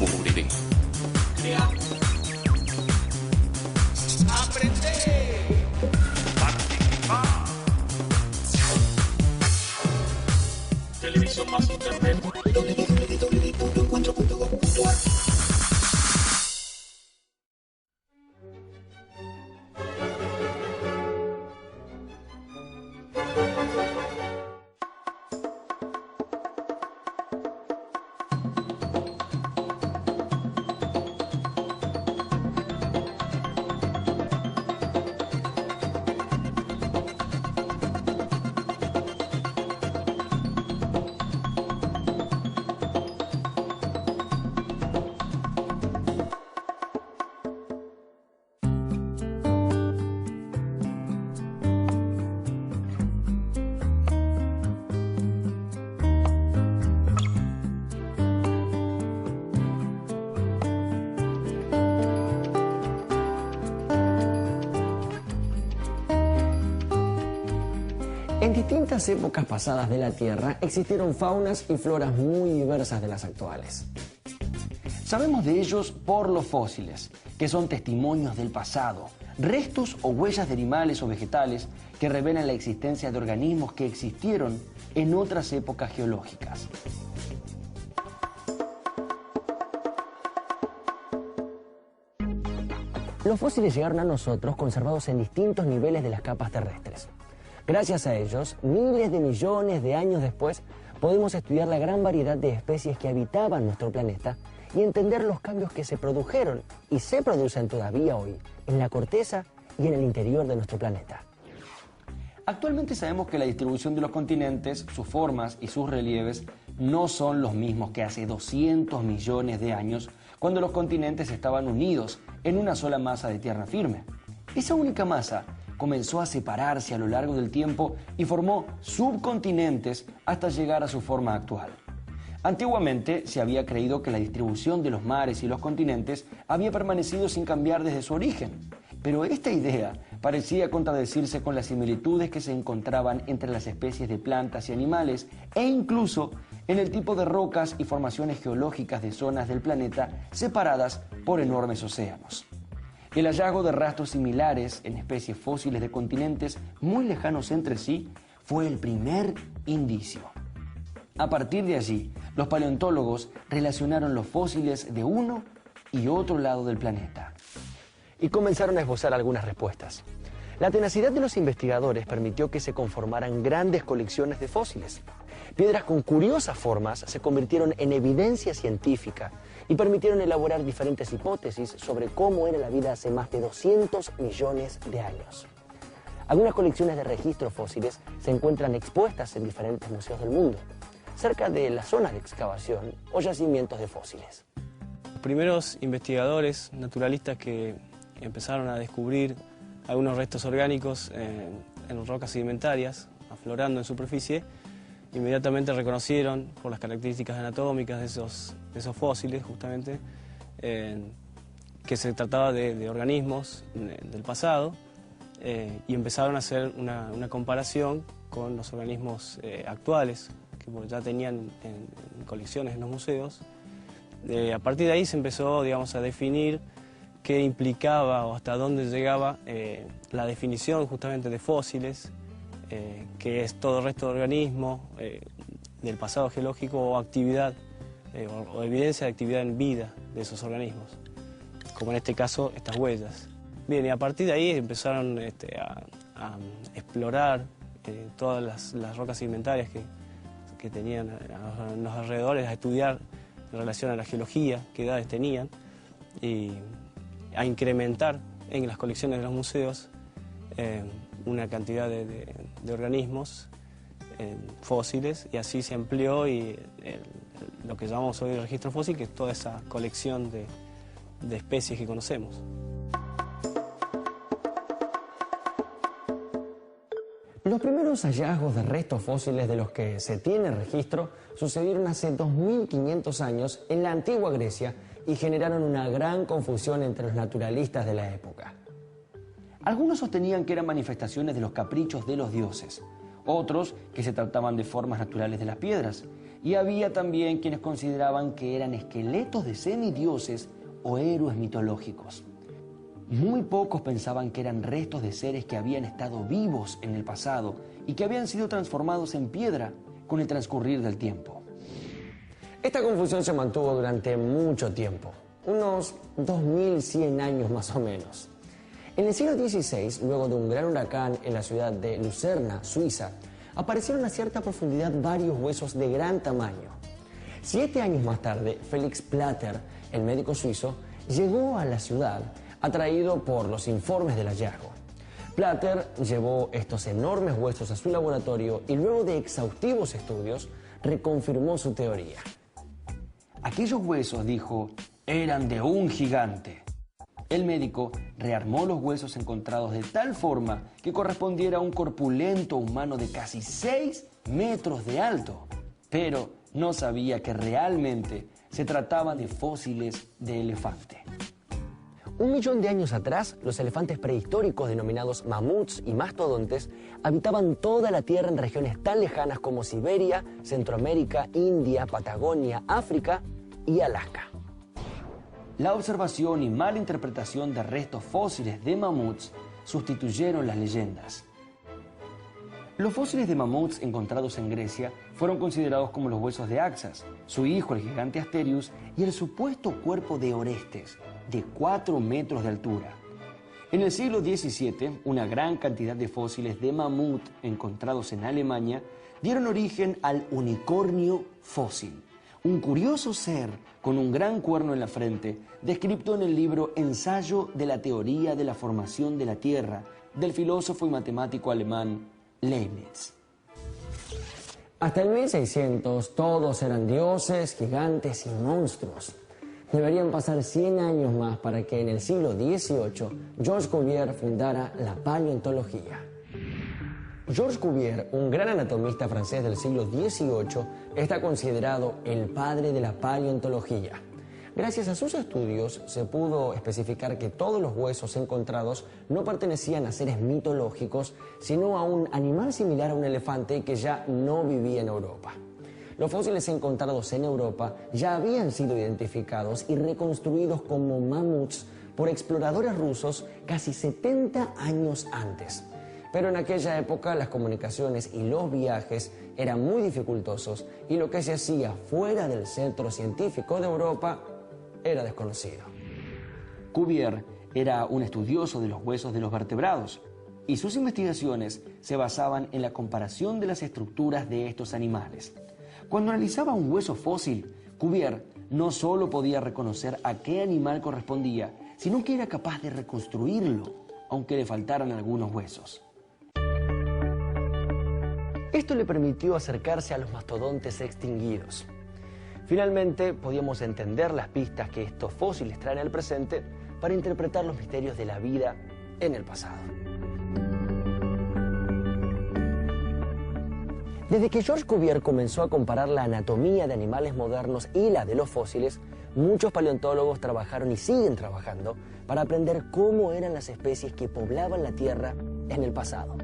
Kumuriri. Crea. Aprende. Participar. Televisión más internet. www.encuentro.com.ar. En distintas épocas pasadas de la Tierra existieron faunas y floras muy diversas de las actuales. Sabemos de ellos por los fósiles, que son testimonios del pasado, restos o huellas de animales o vegetales que revelan la existencia de organismos que existieron en otras épocas geológicas. Los fósiles llegaron a nosotros conservados en distintos niveles de las capas terrestres. Gracias a ellos, miles de millones de años después, podemos estudiar la gran variedad de especies que habitaban nuestro planeta y entender los cambios que se produjeron y se producen todavía hoy en la corteza y en el interior de nuestro planeta. Actualmente sabemos que la distribución de los continentes, sus formas y sus relieves no son los mismos que hace 200 millones de años, cuando los continentes estaban unidos en una sola masa de tierra firme. Esa única masa comenzó a separarse a lo largo del tiempo y formó subcontinentes hasta llegar a su forma actual. Antiguamente se había creído que la distribución de los mares y los continentes había permanecido sin cambiar desde su origen, pero esta idea parecía contradecirse con las similitudes que se encontraban entre las especies de plantas y animales e incluso en el tipo de rocas y formaciones geológicas de zonas del planeta separadas por enormes océanos. El hallazgo de rastros similares en especies fósiles de continentes muy lejanos entre sí fue el primer indicio. A partir de allí, los paleontólogos relacionaron los fósiles de uno y otro lado del planeta y comenzaron a esbozar algunas respuestas. La tenacidad de los investigadores permitió que se conformaran grandes colecciones de fósiles. Piedras con curiosas formas se convirtieron en evidencia científica y permitieron elaborar diferentes hipótesis sobre cómo era la vida hace más de 200 millones de años. Algunas colecciones de registros fósiles se encuentran expuestas en diferentes museos del mundo, cerca de las zonas de excavación o yacimientos de fósiles. Los primeros investigadores naturalistas que empezaron a descubrir algunos restos orgánicos en rocas sedimentarias, aflorando en superficie, inmediatamente reconocieron por las características anatómicas de esos fósiles, justamente, que se trataba de organismos del pasado y empezaron a hacer una comparación con los organismos actuales, que ya tenían en colecciones en los museos. A partir de ahí se empezó, digamos, a definir qué implicaba o hasta dónde llegaba la definición justamente de fósiles, que es todo resto de organismo del pasado geológico o actividad o evidencia de actividad en vida de esos organismos, como en este caso estas huellas. Bien, y a partir de ahí empezaron a explorar todas las rocas sedimentarias que tenían en los alrededores, a estudiar en relación a la geología, qué edades tenían, y a incrementar en las colecciones de los museos una cantidad de organismos fósiles, y así se amplió lo que llamamos hoy el registro fósil, que es toda esa colección de especies que conocemos. Los primeros hallazgos de restos fósiles de los que se tiene registro sucedieron hace 2500 años en la antigua Grecia y generaron una gran confusión entre los naturalistas de la época. Algunos sostenían que eran manifestaciones de los caprichos de los dioses, otros que se trataban de formas naturales de las piedras, y había también quienes consideraban que eran esqueletos de semidioses o héroes mitológicos. Muy pocos pensaban que eran restos de seres que habían estado vivos en el pasado y que habían sido transformados en piedra con el transcurrir del tiempo. Esta confusión se mantuvo durante mucho tiempo, unos 2100 años más o menos. En el siglo XVI, luego de un gran huracán en la ciudad de Lucerna, Suiza, aparecieron a cierta profundidad varios huesos de gran tamaño. 7 años más tarde, Felix Platter, el médico suizo, llegó a la ciudad atraído por los informes del hallazgo. Platter llevó estos enormes huesos a su laboratorio y luego de exhaustivos estudios reconfirmó su teoría. Aquellos huesos, dijo, eran de un gigante. El médico rearmó los huesos encontrados de tal forma que correspondiera a un corpulento humano de casi 6 metros de alto, pero no sabía que realmente se trataba de fósiles de elefante. 1 millón de años atrás, los elefantes prehistóricos denominados mamuts y mastodontes habitaban toda la Tierra en regiones tan lejanas como Siberia, Centroamérica, India, Patagonia, África y Alaska. La observación y mala interpretación de restos fósiles de mamuts sustituyeron las leyendas. Los fósiles de mamuts encontrados en Grecia fueron considerados como los huesos de Axas, su hijo el gigante Asterius y el supuesto cuerpo de Orestes, de 4 metros de altura. En el siglo XVII, una gran cantidad de fósiles de mamut encontrados en Alemania dieron origen al unicornio fósil, un curioso ser con un gran cuerno en la frente, descrito en el libro Ensayo de la teoría de la formación de la Tierra, del filósofo y matemático alemán Leibniz. Hasta el 1600 todos eran dioses, gigantes y monstruos. Deberían pasar 100 años más para que en el siglo XVIII Georges Cuvier fundara la paleontología. Georges Cuvier, un gran anatomista francés del siglo XVIII, está considerado el padre de la paleontología. Gracias a sus estudios se pudo especificar que todos los huesos encontrados no pertenecían a seres mitológicos, sino a un animal similar a un elefante que ya no vivía en Europa. Los fósiles encontrados en Europa ya habían sido identificados y reconstruidos como mamuts por exploradores rusos casi 70 años antes. Pero en aquella época las comunicaciones y los viajes eran muy dificultosos y lo que se hacía fuera del centro científico de Europa era desconocido. Cuvier era un estudioso de los huesos de los vertebrados y sus investigaciones se basaban en la comparación de las estructuras de estos animales. Cuando analizaba un hueso fósil, Cuvier no solo podía reconocer a qué animal correspondía, sino que era capaz de reconstruirlo, aunque le faltaran algunos huesos. Esto le permitió acercarse a los mastodontes extinguidos. Finalmente, podíamos entender las pistas que estos fósiles traen al presente para interpretar los misterios de la vida en el pasado. Desde que Georges Cuvier comenzó a comparar la anatomía de animales modernos y la de los fósiles, muchos paleontólogos trabajaron y siguen trabajando para aprender cómo eran las especies que poblaban la Tierra en el pasado.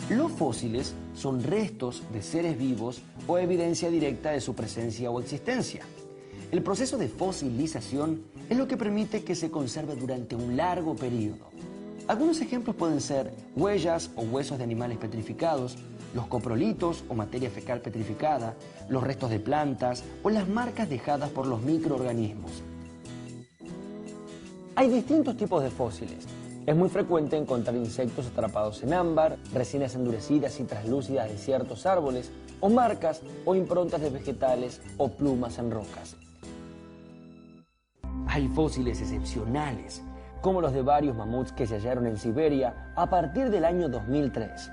Los fósiles son restos de seres vivos o evidencia directa de su presencia o existencia. El proceso de fosilización es lo que permite que se conserve durante un largo periodo. Algunos ejemplos pueden ser huellas o huesos de animales petrificados, los coprolitos o materia fecal petrificada, los restos de plantas o las marcas dejadas por los microorganismos. Hay distintos tipos de fósiles. Es muy frecuente encontrar insectos atrapados en ámbar, resinas endurecidas y translúcidas de ciertos árboles, o marcas o improntas de vegetales o plumas en rocas. Hay fósiles excepcionales, como los de varios mamuts que se hallaron en Siberia a partir del año 2003,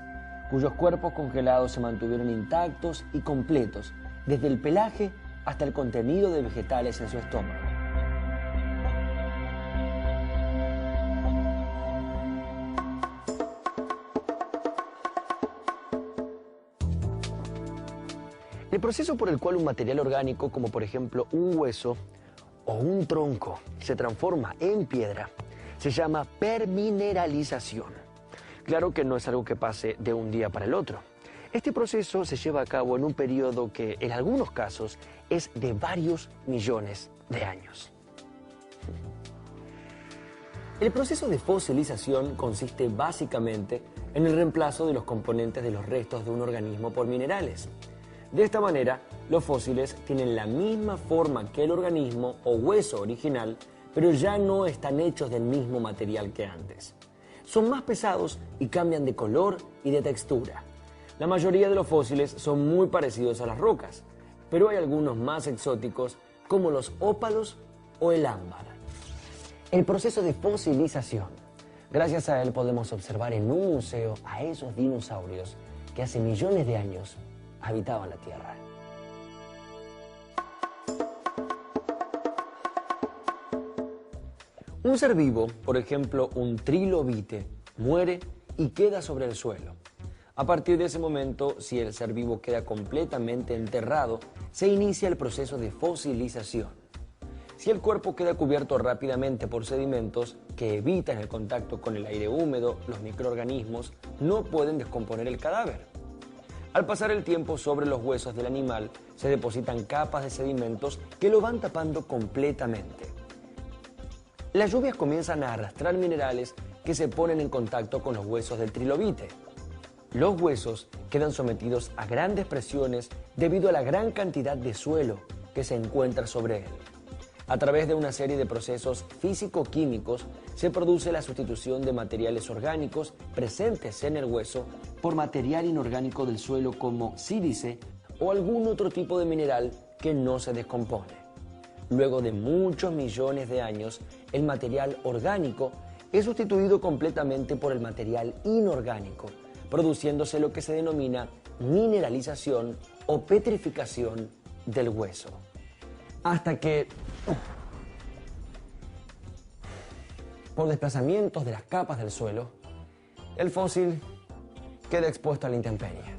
cuyos cuerpos congelados se mantuvieron intactos y completos, desde el pelaje hasta el contenido de vegetales en su estómago. El proceso por el cual un material orgánico, como por ejemplo un hueso o un tronco, se transforma en piedra, se llama permineralización. Claro que no es algo que pase de un día para el otro. Este proceso se lleva a cabo en un periodo que, en algunos casos, es de varios millones de años. El proceso de fosilización consiste básicamente en el reemplazo de los componentes de los restos de un organismo por minerales. De esta manera, los fósiles tienen la misma forma que el organismo o hueso original, pero ya no están hechos del mismo material que antes. Son más pesados y cambian de color y de textura. La mayoría de los fósiles son muy parecidos a las rocas, pero hay algunos más exóticos como los ópalos o el ámbar. El proceso de fosilización. Gracias a él podemos observar en un museo a esos dinosaurios que hace millones de años habitaban la Tierra. Un ser vivo, por ejemplo un trilobite, muere y queda sobre el suelo. A partir de ese momento, si el ser vivo queda completamente enterrado, se inicia el proceso de fosilización. Si el cuerpo queda cubierto rápidamente por sedimentos que evitan el contacto con el aire húmedo, los microorganismos no pueden descomponer el cadáver. Al pasar el tiempo sobre los huesos del animal, se depositan capas de sedimentos que lo van tapando completamente. Las lluvias comienzan a arrastrar minerales que se ponen en contacto con los huesos del trilobite. Los huesos quedan sometidos a grandes presiones debido a la gran cantidad de suelo que se encuentra sobre él. A través de una serie de procesos físico-químicos se produce la sustitución de materiales orgánicos presentes en el hueso por material inorgánico del suelo como sílice o algún otro tipo de mineral que no se descompone. Luego de muchos millones de años, el material orgánico es sustituido completamente por el material inorgánico, produciéndose lo que se denomina mineralización o petrificación del hueso. Hasta que, por desplazamientos de las capas del suelo, el fósil queda expuesto a la intemperie.